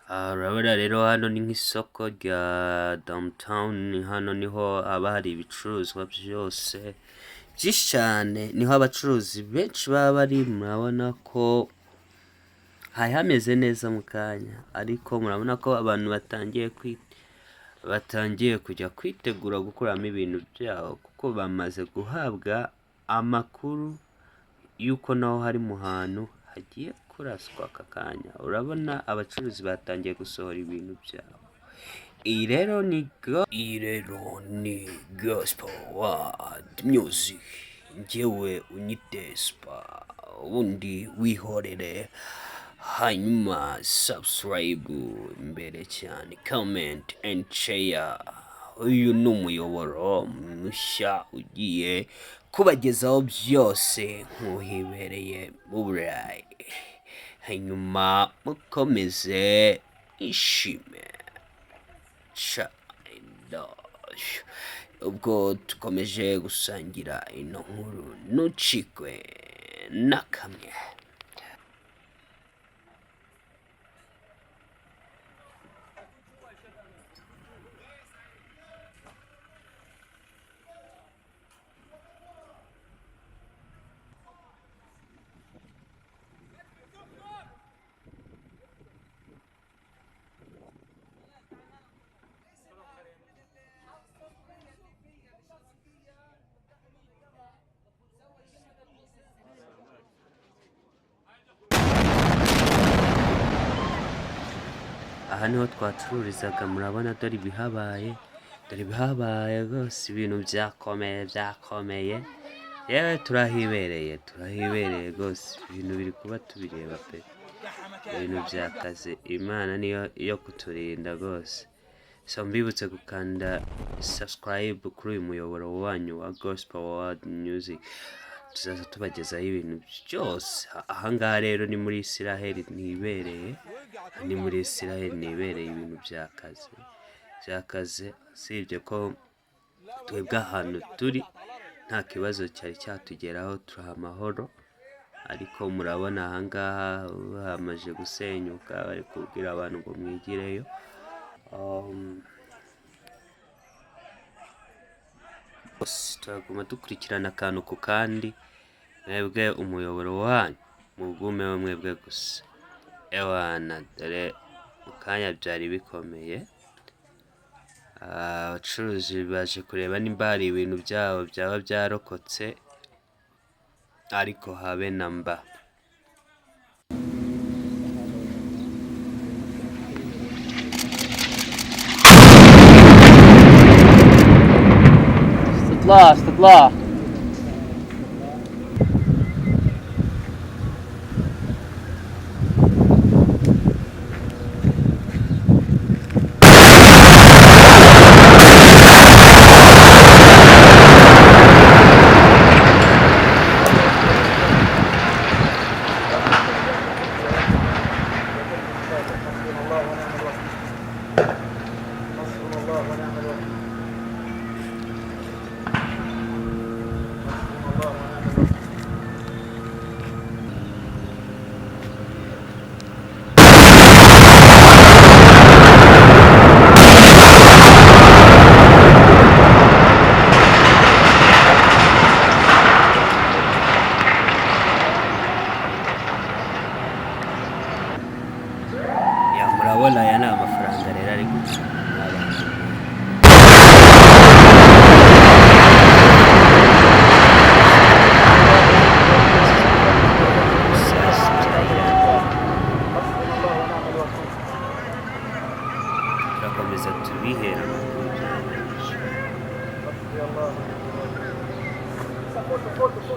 Urabona rero hano ni nk'isoko rya downtown, hano niho haba hari ibicuruzwa byose byinshi cyane, niho abacuruzi benshi baba bari. Murabona ko hari hameze neza mu kanya, ariko murabona ko abantu batangiye kujya kwitegura gukuramo ibintu byabo, kuko bamaze guhabwa amakuru y'uko naho hari mu hantu hagiye kuraswa aka kanya. Urabona abacuruzi batangiye gusohora ibintu byabo. Iyi rero ni gospel world music, njyewe unyite Spa, ubundi wihorere, hanyuma subscribe mbere cyane, comment and share. Uyu ni umuyoboro mushya ugiye kubagezaho byose nk'uhibereye mu Burayi, hanyuma mukomeze ishime cyane. Ubwo tukomeje gusangira ino nkuru, ntucikwe na kamwe. Aha niho twacururizaga, murabona dore ibihabaye rwose, ibintu byakomeye. Yewe turahibereye rwose, ibintu biri kuba tubireba pe, ibintu byakaze. Imana niyo yo kuturinda rwose. So mbibutse gukanda subscribe kuri uyu muyoboro wanyu wa Gospel World Music, tuzaza tubagezaho ibintu byose. Ahangaha rero ni muri Isiraheli nibereye, ibintu byakaze, usibye ko twebwe ahantu turi nta kibazo cyari cyatugeraho, turi amahoro. Ariko murabona ahangaha hamaze gusenyuka, bari kubwira abantu ngo mwigireyo. Turaguma dukurikirana akantu ku kandi, mwebwe umuyoboro wanyu mugumeho mwebwe gusa. Ewana dore mu kanya byari bikomeye, abacuruzi baje kureba nimba hari ibintu byabo byaba byarokotse, ariko habe na mba. استطلاع murabona aya ni amafaranga rero ari guca abantu. Turakomeza tubihera amakuru.